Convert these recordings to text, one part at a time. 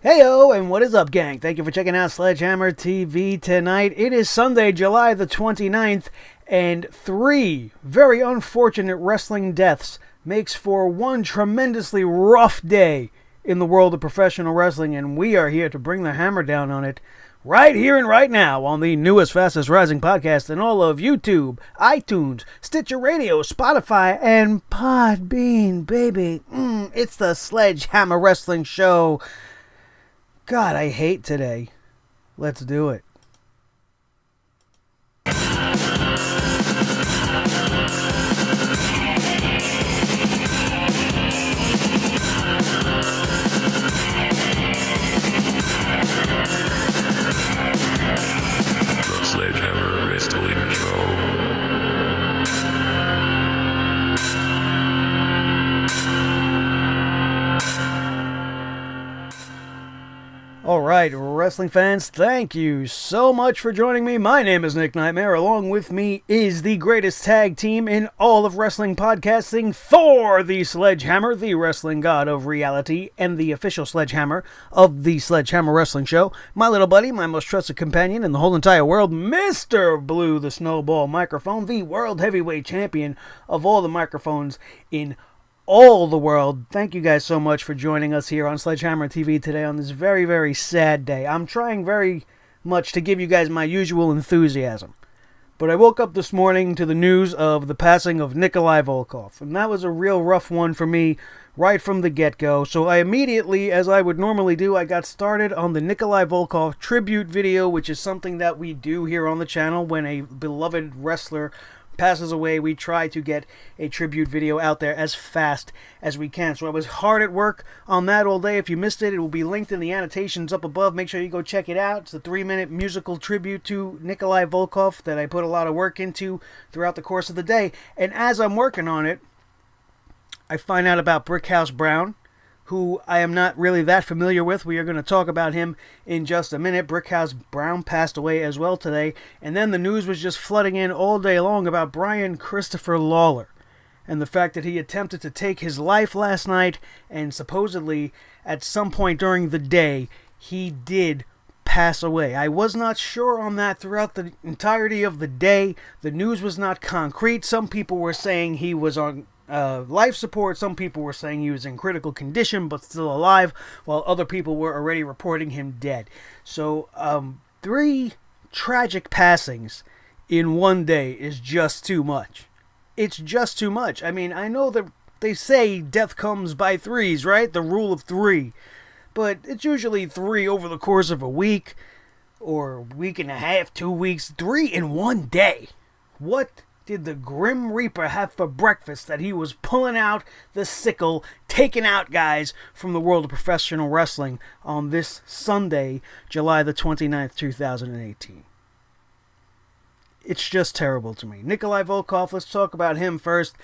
Heyo, and what is up, gang? Thank you for checking out Sledgehammer TV tonight. It is Sunday, July the 29th, and 3 very unfortunate wrestling deaths makes for one tremendously rough day in the world of professional wrestling, and we are here to bring the hammer down on it right here and right now on the newest, fastest rising podcast in all of YouTube, iTunes, Stitcher Radio, Spotify, and Podbean, baby. It's the Sledgehammer Wrestling Show. God, I hate today. Let's do it. The Sledgehammer Wrestling Show. Alright, wrestling fans, thank you so much for joining me. My name is Nick Nightmare. Along with me is the greatest tag team in all of wrestling podcasting, Thor the Sledgehammer, the wrestling god of reality, and the official sledgehammer of the Sledgehammer Wrestling Show. My little buddy, my most trusted companion in the whole entire world, Mr. Blue the Snowball Microphone, the world heavyweight champion of all the microphones in all the world. Thank you guys so much for joining us here on Sledgehammer TV today on this very, very sad day. I'm trying very much to give you guys my usual enthusiasm. But I woke up this morning to the news of the passing of Nikolai Volkoff, and that was a real rough one for me right from the get-go. So I immediately, as I would normally do, I got started on the Nikolai Volkoff tribute video, which is something that we do here on the channel when a beloved wrestler passes away. We try to get a tribute video out there as fast as we can. So I was hard at work on that all day. If you missed it, it will be linked in the annotations up above. Make sure you go check it out. It's a 3-minute musical tribute to Nikolai Volkoff that I put a lot of work into throughout the course of the day. And as I'm working on it, I find out about Brickhouse Brown, who I am not really that familiar with. We are going to talk about him in just a minute. Brickhouse Brown passed away as well today. And then the news was just flooding in all day long about Brian Christopher Lawler and the fact that he attempted to take his life last night, and supposedly at some point during the day he did pass away. I was not sure on that throughout the entirety of the day. The news was not concrete. Some people were saying he was on life support. Some people were saying he was in critical condition but still alive, while other people were already reporting him dead. So 3 tragic passings in one day is just too much. It's just too much. I mean, I know that they say death comes by threes, right? The rule of 3. But it's usually 3 over the course of a week or a week and a half, 2 weeks. 3 in one day. What did the Grim Reaper have for breakfast that he was pulling out the sickle, taking out guys from the world of professional wrestling on this Sunday, July the 29th, 2018? It's just terrible to me. Nikolai Volkoff, let's talk about him first.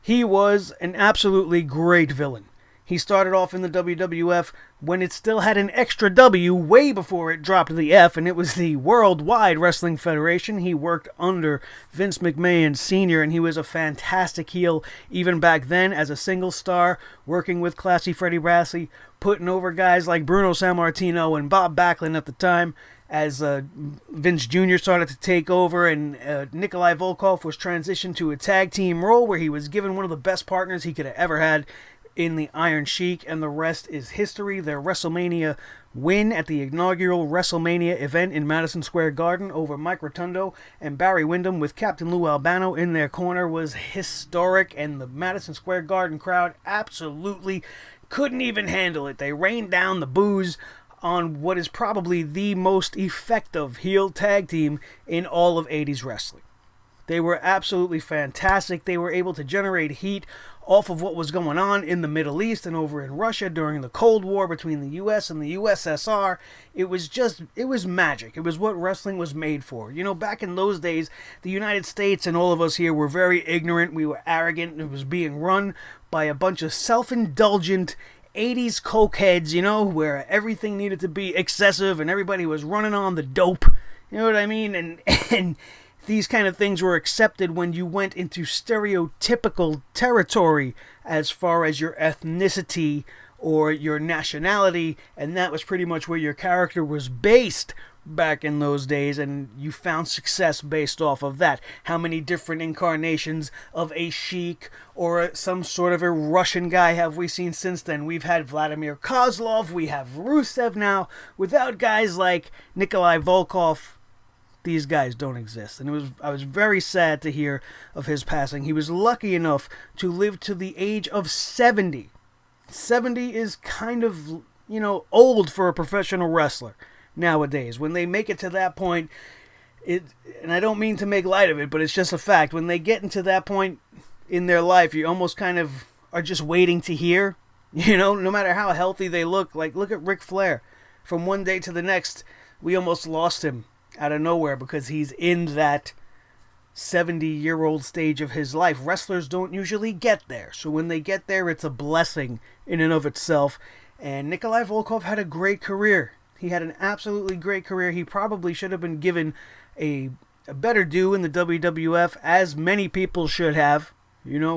He was an absolutely great villain. He started off in the WWF when it still had an extra W way before it dropped the F, and it was the Worldwide Wrestling Federation. He worked under Vince McMahon Sr., and he was a fantastic heel even back then as a single star, working with Classy Freddie Blassie, putting over guys like Bruno Sammartino and Bob Backlund at the time, as Vince Jr. started to take over, and Nikolai Volkoff was transitioned to a tag team role where he was given one of the best partners he could have ever had in the Iron Sheik, and the rest is history. Their WrestleMania win at the inaugural WrestleMania event in Madison Square Garden over Mike Rotundo and Barry Windham with Captain Lou Albano in their corner was historic, and the Madison Square Garden crowd absolutely couldn't even handle it. They rained down the boos on what is probably the most effective heel tag team in all of 80s wrestling. They were absolutely fantastic. They were able to generate heat off of what was going on in the Middle East and over in Russia during the Cold War between the U.S. and the USSR. It was magic. It was what wrestling was made for. You know, back in those days, the United States and all of us here were very ignorant. We were arrogant. It was being run by a bunch of self-indulgent 80s cokeheads, you know, where everything needed to be excessive and everybody was running on the dope. You know what I mean? And these kind of things were accepted when you went into stereotypical territory as far as your ethnicity or your nationality, and that was pretty much where your character was based back in those days, and you found success based off of that. How many different incarnations of a Sheik or some sort of a Russian guy have we seen since then? We've had Vladimir Kozlov, we have Rusev now. Without guys like Nikolai Volkoff, these guys don't exist. And I was very sad to hear of his passing. He was lucky enough to live to the age of 70. 70 is kind of, old for a professional wrestler nowadays. When they make it to that point, and I don't mean to make light of it, but it's just a fact. When they get into that point in their life, you almost kind of are just waiting to hear, no matter how healthy they look. Like, look at Ric Flair. From one day to the next, we almost lost him out of nowhere because he's in that 70-year-old stage of his life. Wrestlers don't usually get there. So when they get there, it's a blessing in and of itself. And Nikolai Volkoff had a great career. He had an absolutely great career. He probably should have been given a better due in the WWF, as many people should have,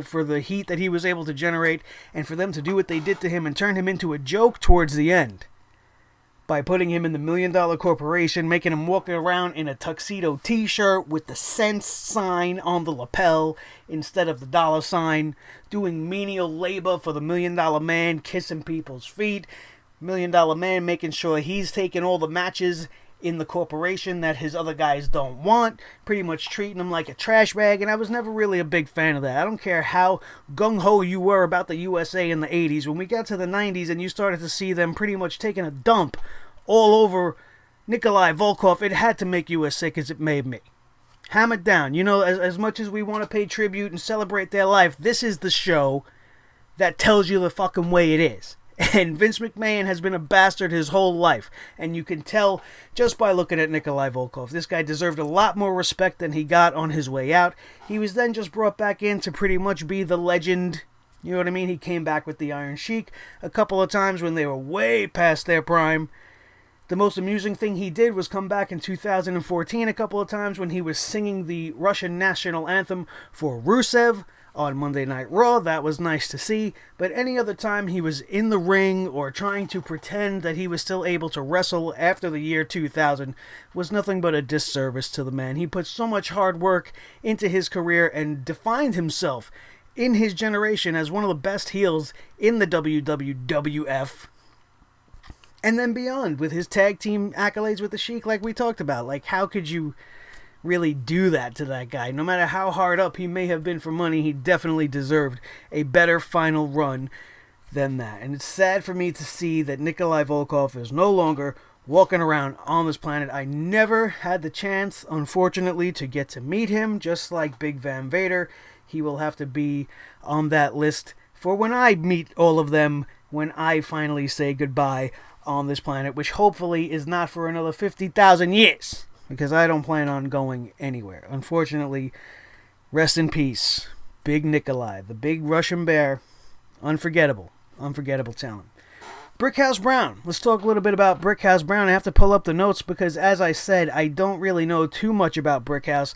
for the heat that he was able to generate, and for them to do what they did to him and turn him into a joke towards the end by putting him in the $1 Million Corporation, making him walk around in a tuxedo t-shirt with the cents sign on the lapel instead of the dollar sign, doing menial labor for the $1 Million Man, kissing people's feet. $1 Million Man making sure he's taking all the matches in the corporation that his other guys don't want, pretty much treating him like a trash bag, and I was never really a big fan of that. I don't care how gung-ho you were about the USA in the 80s. When we got to the 90s and you started to see them pretty much taking a dump all over Nikolai Volkoff, it had to make you as sick as it made me. Hammer it down. As much as we want to pay tribute and celebrate their life, this is the show that tells you the fucking way it is. And Vince McMahon has been a bastard his whole life. And you can tell just by looking at Nikolai Volkoff. This guy deserved a lot more respect than he got on his way out. He was then just brought back in to pretty much be the legend. You know what I mean? He came back with the Iron Sheik a couple of times when they were way past their prime. The most amusing thing he did was come back in 2014 a couple of times when he was singing the Russian national anthem for Rusev on Monday Night Raw. That was nice to see, but any other time he was in the ring or trying to pretend that he was still able to wrestle after the year 2000 was nothing but a disservice to the man. He put so much hard work into his career and defined himself in his generation as one of the best heels in the WWF and then beyond with his tag team accolades with the Sheik, like we talked about. Like, how could you really do that to that guy? No matter how hard up he may have been for money, he definitely deserved a better final run than that. And it's sad for me to see that Nikolai Volkoff is no longer walking around on this planet. I never had the chance, unfortunately, to get to meet him. Just like Big Van Vader, he will have to be on that list for when I meet all of them, when I finally say goodbye on this planet, which hopefully is not for another 50,000 years. Because I don't plan on going anywhere. Unfortunately, rest in peace, Big Nikolai, the big Russian bear. Unforgettable talent. Brickhouse Brown. Let's talk a little bit about Brickhouse Brown. I have to pull up the notes because, as I said, I don't really know too much about Brickhouse.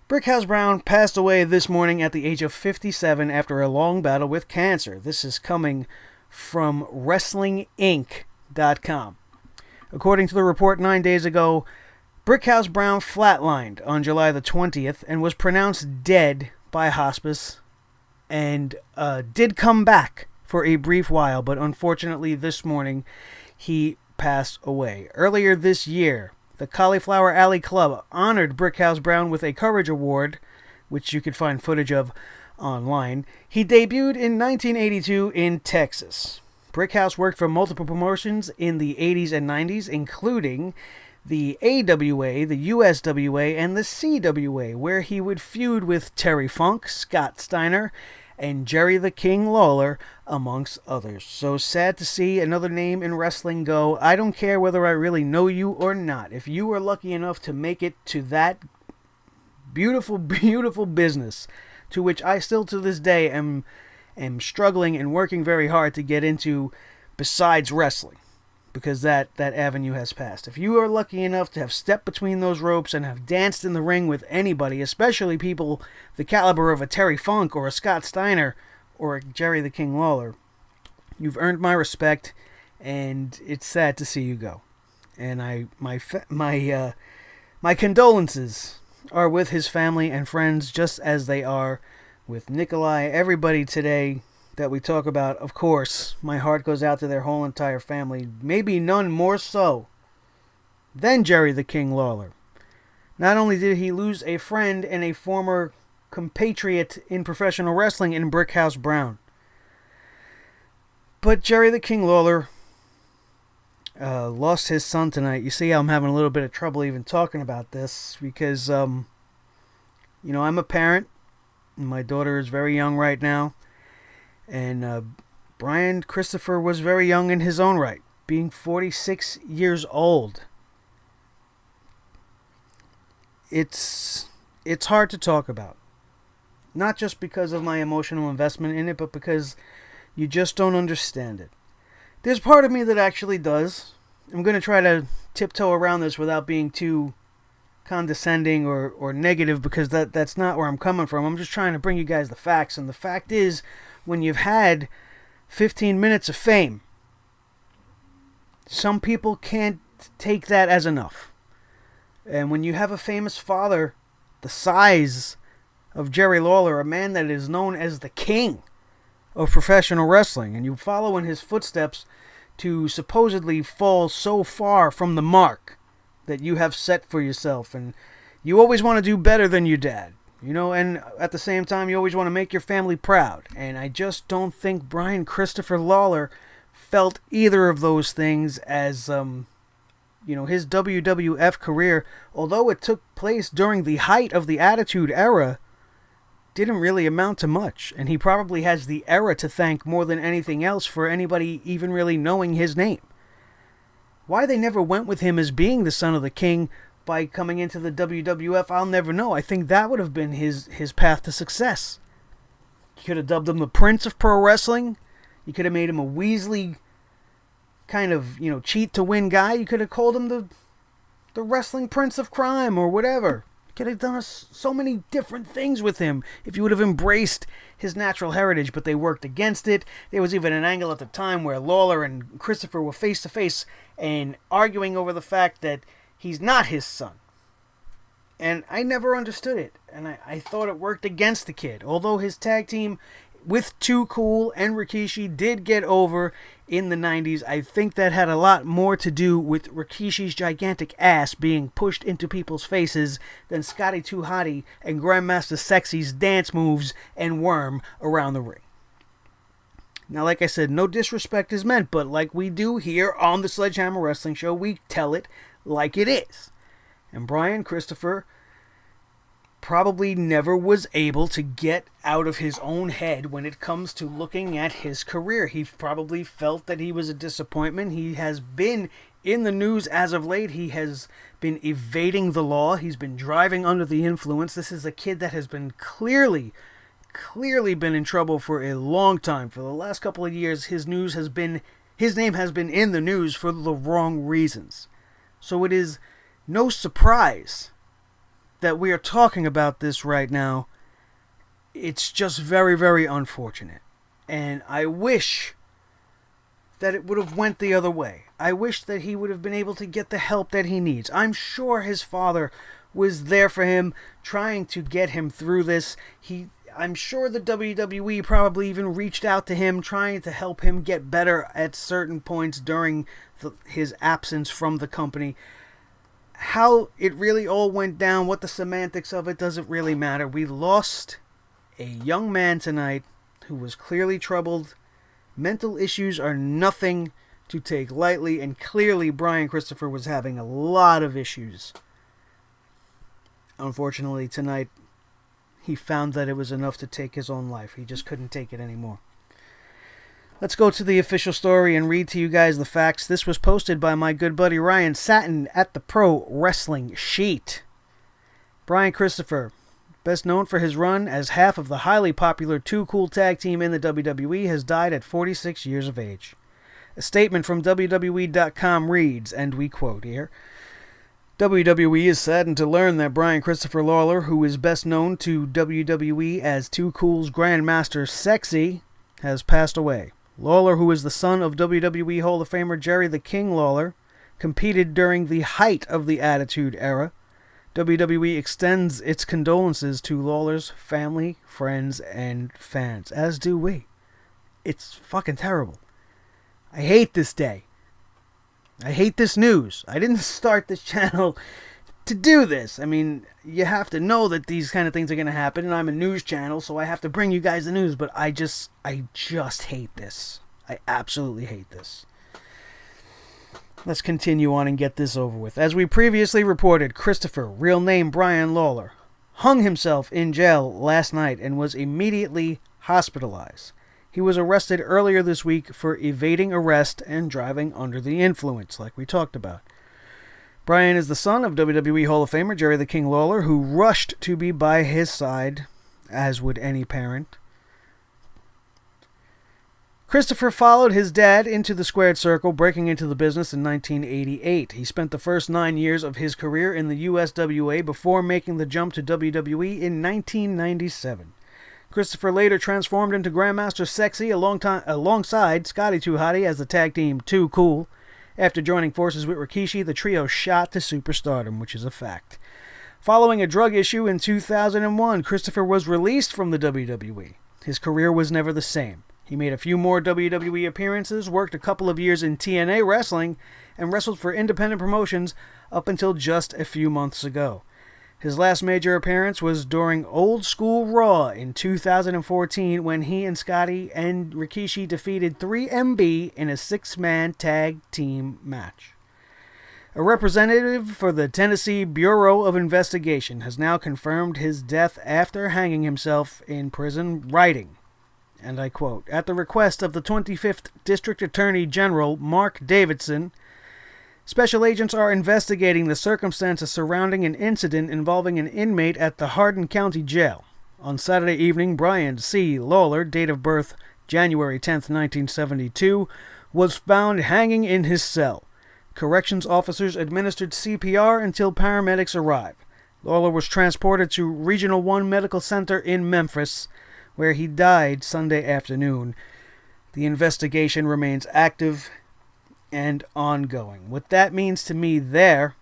Brickhouse Brown passed away this morning at the age of 57 after a long battle with cancer. This is coming from WrestlingInc.com. According to the report 9 days ago, Brickhouse Brown flatlined on July the 20th and was pronounced dead by hospice and did come back for a brief while, but unfortunately this morning he passed away. Earlier this year, the Cauliflower Alley Club honored Brickhouse Brown with a Courage Award, which you could find footage of online. He debuted in 1982 in Texas. Brickhouse worked for multiple promotions in the 80s and 90s, including the AWA, the USWA, and the CWA, where he would feud with Terry Funk, Scott Steiner, and Jerry the King Lawler, amongst others. So sad to see another name in wrestling go. I don't care whether I really know you or not. If you were lucky enough to make it to that beautiful, beautiful business, to which I still to this day am struggling and working very hard to get into besides wrestling, because that avenue has passed. If you are lucky enough to have stepped between those ropes and have danced in the ring with anybody, especially people the caliber of a Terry Funk or a Scott Steiner or a Jerry the King Lawler, You've earned my respect, and it's sad to see you go. And my condolences are with his family and friends, just as they are with Nikolai. Everybody today that we talk about, of course, my heart goes out to their whole entire family. Maybe none more so than Jerry the King Lawler. Not only did he lose a friend and a former compatriot in professional wrestling in Brickhouse Brown, but Jerry the King Lawler lost his son tonight. You see, I'm having a little bit of trouble even talking about this because, I'm a parent. And my daughter is very young right now. And Brian Christopher was very young in his own right, being 46 years old. It's hard to talk about. Not just because of my emotional investment in it, but because you just don't understand it. There's part of me that actually does. I'm going to try to tiptoe around this without being too condescending or negative, because that's not where I'm coming from. I'm just trying to bring you guys the facts. And the fact is, when you've had 15 minutes of fame, some people can't take that as enough. And when you have a famous father the size of Jerry Lawler, a man that is known as the king of professional wrestling, and you follow in his footsteps to supposedly fall so far from the mark that you have set for yourself, and you always want to do better than your dad, and at the same time you always want to make your family proud. And I just don't think Brian Christopher Lawler felt either of those things as his WWF career, although it took place during the height of the Attitude Era, didn't really amount to much, and he probably has the era to thank more than anything else for anybody even really knowing his name. Why they never went with him as being the son of the king by coming into the WWF, I'll never know. I think that would have been his path to success. You could have dubbed him the Prince of Pro Wrestling. You could have made him a Weasley kind of, cheat to win guy. You could have called him the Wrestling Prince of Crime or whatever. Could have done so many different things with him if you would have embraced his natural heritage, but they worked against it. There was even an angle at the time where Lawler and Christopher were face to face and arguing over the fact that he's not his son. And I never understood it, and I thought it worked against the kid. Although his tag team with Too Cool and Rikishi did get over in the 90s, I think that had a lot more to do with Rikishi's gigantic ass being pushed into people's faces than Scotty 2 Hotty and Grandmaster Sexy's dance moves and worm around the ring. Now, like I said, no disrespect is meant, but like we do here on the Sledgehammer Wrestling Show, we tell it like it is. And Brian Christopher probably never was able to get out of his own head when it comes to looking at his career. He probably felt that he was a disappointment. He has been in the news as of late. He has been evading the law. He's been driving under the influence. This is a kid that has been clearly been in trouble for a long time. For the last couple of years, his name has been in the news for the wrong reasons. So it is no surprise that we are talking about this right now. It's just very, very unfortunate. And I wish that it would have went the other way. I wish that he would have been able to get the help that he needs. I'm sure his father was there for him, trying to get him through this. I'm sure the WWE probably even reached out to him, trying to help him get better at certain points during his absence from the company. How it really all went down, what the semantics of it, doesn't really matter. We lost a young man tonight who was clearly troubled. Mental issues are nothing to take lightly, and clearly Brian Christopher was having a lot of issues. Unfortunately, tonight, he found that it was enough to take his own life. He just couldn't take it anymore. Let's go to the official story and read to you guys the facts. This was posted by my good buddy Ryan Satin at the Pro Wrestling Sheet. Brian Christopher, best known for his run as half of the highly popular Too Cool tag team in the WWE, has died at 46 years of age. A statement from WWE.com reads, and we quote here, WWE is saddened to learn that Brian Christopher Lawler, who is best known to WWE as Too Cool's Grandmaster Sexy, has passed away. Lawler, who is the son of WWE Hall of Famer Jerry the King Lawler, competed during the height of the Attitude Era. WWE extends its condolences to Lawler's family, friends, and fans, as do we. It's fucking terrible. I hate this day. I hate this news. I didn't start this channel to do this. I mean, you have to know that these kind of things are going to happen, and I'm a news channel, so I have to bring you guys the news, but I just hate this. I absolutely hate this. Let's continue on and get this over with. As we previously reported, Christopher, real name Brian Lawler, hung himself in jail last night and was immediately hospitalized. He was arrested earlier this week for evading arrest and driving under the influence, like we talked about. Brian is the son of WWE Hall of Famer Jerry the King Lawler, who rushed to be by his side, as would any parent. Christopher followed his dad into the squared circle, breaking into the business in 1988. He spent the first 9 years of his career in the USWA before making the jump to WWE in 1997. Christopher later transformed into Grandmaster Sexy alongside Scotty 2 Hotty as the tag team Too Cool. After joining forces with Rikishi, the trio shot to superstardom, which is a fact. Following a drug issue in 2001, Christopher was released from the WWE. His career was never the same. He made a few more WWE appearances, worked a couple of years in TNA wrestling, and wrestled for independent promotions up until just a few months ago. His last major appearance was during Old School Raw in 2014 when he and Scotty and Rikishi defeated 3MB in a 6-man tag team match. A representative for the Tennessee Bureau of Investigation has now confirmed his death after hanging himself in prison, writing, and I quote, "At the request of the 25th District Attorney General Mark Davidson, special agents are investigating the circumstances surrounding an incident involving an inmate at the Hardin County Jail. On Saturday evening, Brian C. Lawler, date of birth January 10, 1972, was found hanging in his cell. Corrections officers administered CPR until paramedics arrived. Lawler was transported to Regional 1 Medical Center in Memphis, where he died Sunday afternoon. The investigation remains active and ongoing." What that means to me there,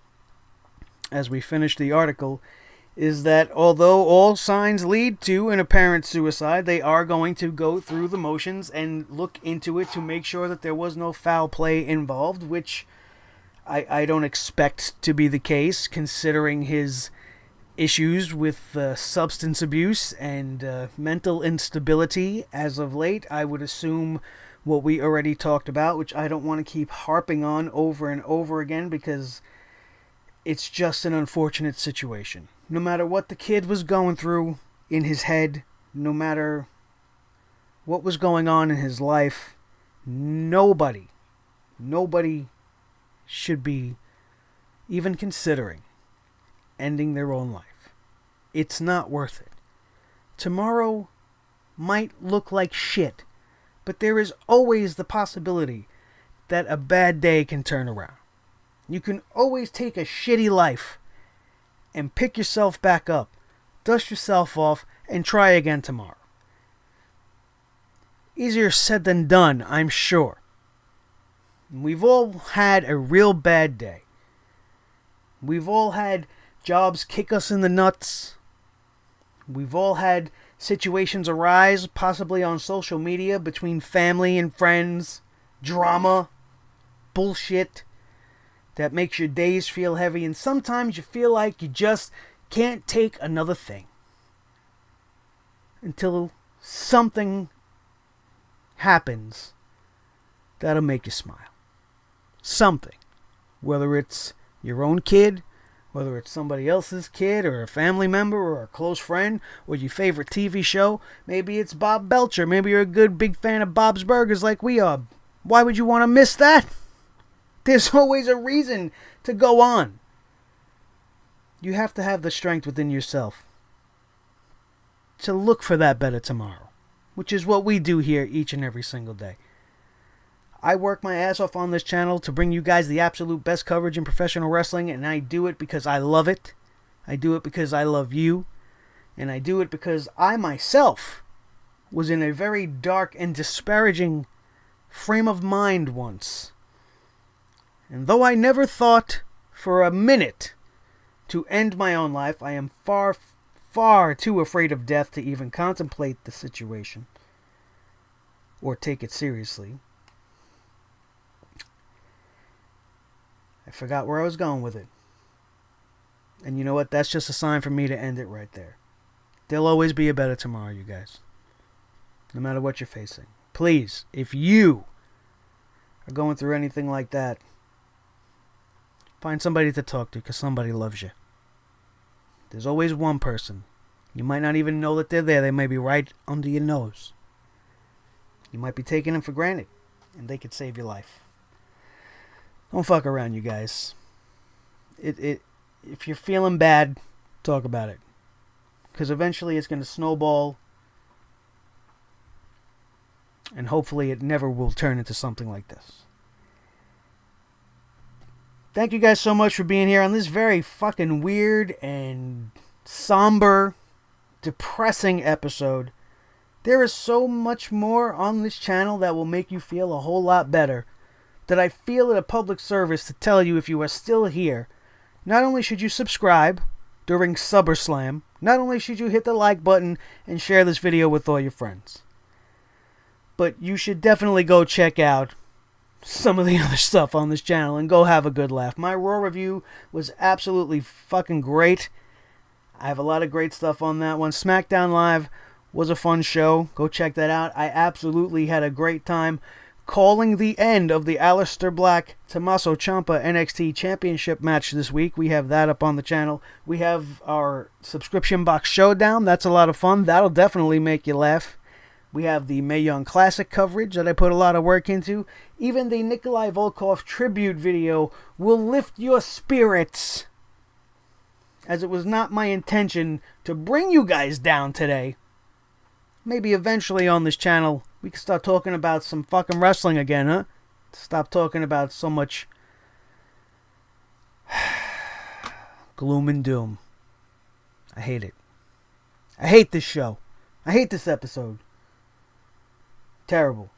as we finish the article, is that although all signs lead to an apparent suicide, they are going to go through the motions and look into it to make sure that there was no foul play involved, which I don't expect to be the case, considering his issues with substance abuse and mental instability as of late. I would assume what we already talked about, which I don't want to keep harping on over and over again because it's just an unfortunate situation. No matter what the kid was going through in his head, no matter what was going on in his life, nobody should be even considering ending their own life. It's not worth it. Tomorrow might look like shit, but there is always the possibility that a bad day can turn around. You can always take a shitty life and pick yourself back up, dust yourself off, and try again tomorrow. Easier said than done, I'm sure. We've all had a real bad day. We've all had jobs kick us in the nuts. We've all had situations arise, possibly on social media, between family and friends, drama, bullshit, that makes your days feel heavy, and sometimes you feel like you just can't take another thing until something happens that'll make you smile. Something. Whether it's your own kid, whether it's somebody else's kid, or a family member, or a close friend, or your favorite TV show. Maybe it's Bob Belcher. Maybe you're a good big fan of Bob's Burgers like we are. Why would you want to miss that? There's always a reason to go on. You have to have the strength within yourself to look for that better tomorrow, which is what we do here each and every single day. I work my ass off on this channel to bring you guys the absolute best coverage in professional wrestling, and I do it because I love it. I do it because I love you. And I do it because I myself was in a very dark and disparaging frame of mind once. And though I never thought for a minute to end my own life, I am far, far too afraid of death to even contemplate the situation or take it seriously. I forgot where I was going with it. And you know what? That's just a sign for me to end it right there. There'll always be a better tomorrow, you guys. No matter what you're facing. Please, if you are going through anything like that, find somebody to talk to, because somebody loves you. There's always one person. You might not even know that they're there. They may be right under your nose. You might be taking them for granted, and they could save your life. Don't fuck around, you guys. If you're feeling bad, talk about it. Because eventually it's going to snowball. And hopefully it never will turn into something like this. Thank you guys so much for being here on this very fucking weird and somber, depressing episode. There is so much more on this channel that will make you feel a whole lot better, that I feel it a public service to tell you, if you are still here, not only should you subscribe during SummerSlam, not only should you hit the like button and share this video with all your friends, but you should definitely go check out some of the other stuff on this channel and go have a good laugh. My Raw review was absolutely fucking great. I have a lot of great stuff on that one. SmackDown Live was a fun show. Go check that out. I absolutely had a great time calling the end of the Aleister Black Tommaso Ciampa NXT Championship match this week. We have that up on the channel. We have our subscription box showdown. That's a lot of fun. That'll definitely make you laugh. We have the Mae Young Classic coverage that I put a lot of work into. Even the Nikolai Volkoff tribute video will lift your spirits, as it was not my intention to bring you guys down today. Maybe eventually on this channel we can start talking about some fucking wrestling again, huh? Stop talking about so much gloom and doom. I hate it. I hate this show. I hate this episode. Terrible.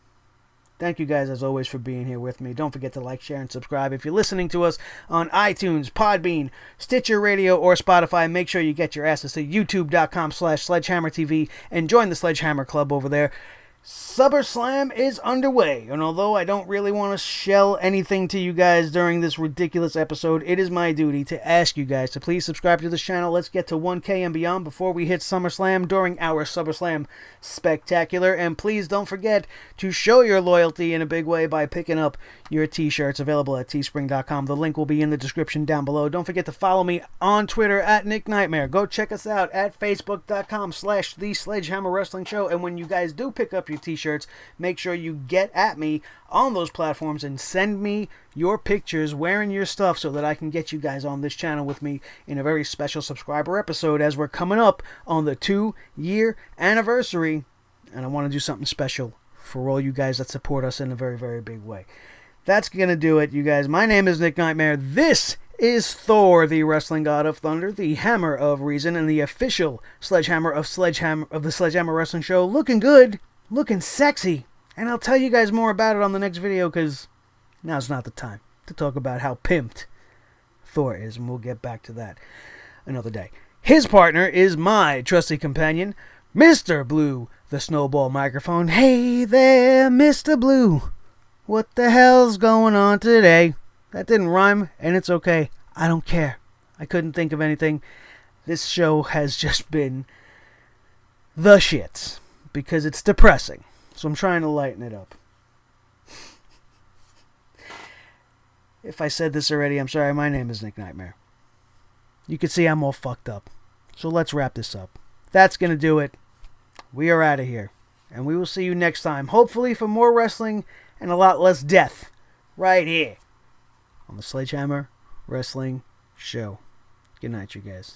Thank you guys, as always, for being here with me. Don't forget to like, share, and subscribe. If you're listening to us on iTunes, Podbean, Stitcher Radio, or Spotify, make sure you get your asses to youtube.com/Sledgehammer TV and join the Sledgehammer Club over there. SummerSlam is underway, and although I don't really want to shell anything to you guys during this ridiculous episode, it is my duty to ask you guys to please subscribe to this channel. Let's get to 1K and beyond before we hit SummerSlam during our SummerSlam Spectacular. And please don't forget to show your loyalty in a big way by picking up your t-shirts available at teespring.com. The link will be in the description down below. Don't forget to follow me on Twitter at Nick Nightmare. Go check us out at facebook.com/The Sledgehammer Wrestling Show. And when you guys do pick up your t-shirts, make sure you get at me on those platforms and send me your pictures wearing your stuff so that I can get you guys on this channel with me in a very special subscriber episode, as we're coming up on the 2-year anniversary, and I want to do something special for all you guys that support us in a very, very big way. That's gonna do it, you guys. My name is Nick Nightmare. This is Thor, the wrestling god of thunder, the hammer of reason, and the official sledgehammer of the Sledgehammer Wrestling Show. Looking good, looking sexy, and I'll tell you guys more about it on the next video, because now's not the time to talk about how pimped Thor is, and we'll get back to that another day. His partner is my trusty companion, Mr. Blue, the Snowball Microphone. Hey there, Mr. Blue. What the hell's going on today? That didn't rhyme, and it's okay. I don't care. I couldn't think of anything. This show has just been the shits, because it's depressing. So I'm trying to lighten it up. If I said this already, I'm sorry. My name is Nick Nightmare. You can see I'm all fucked up. So let's wrap this up. That's going to do it. We are out of here. And we will see you next time. Hopefully for more wrestling and a lot less death. Right here on the Sledgehammer Wrestling Show. Good night, you guys.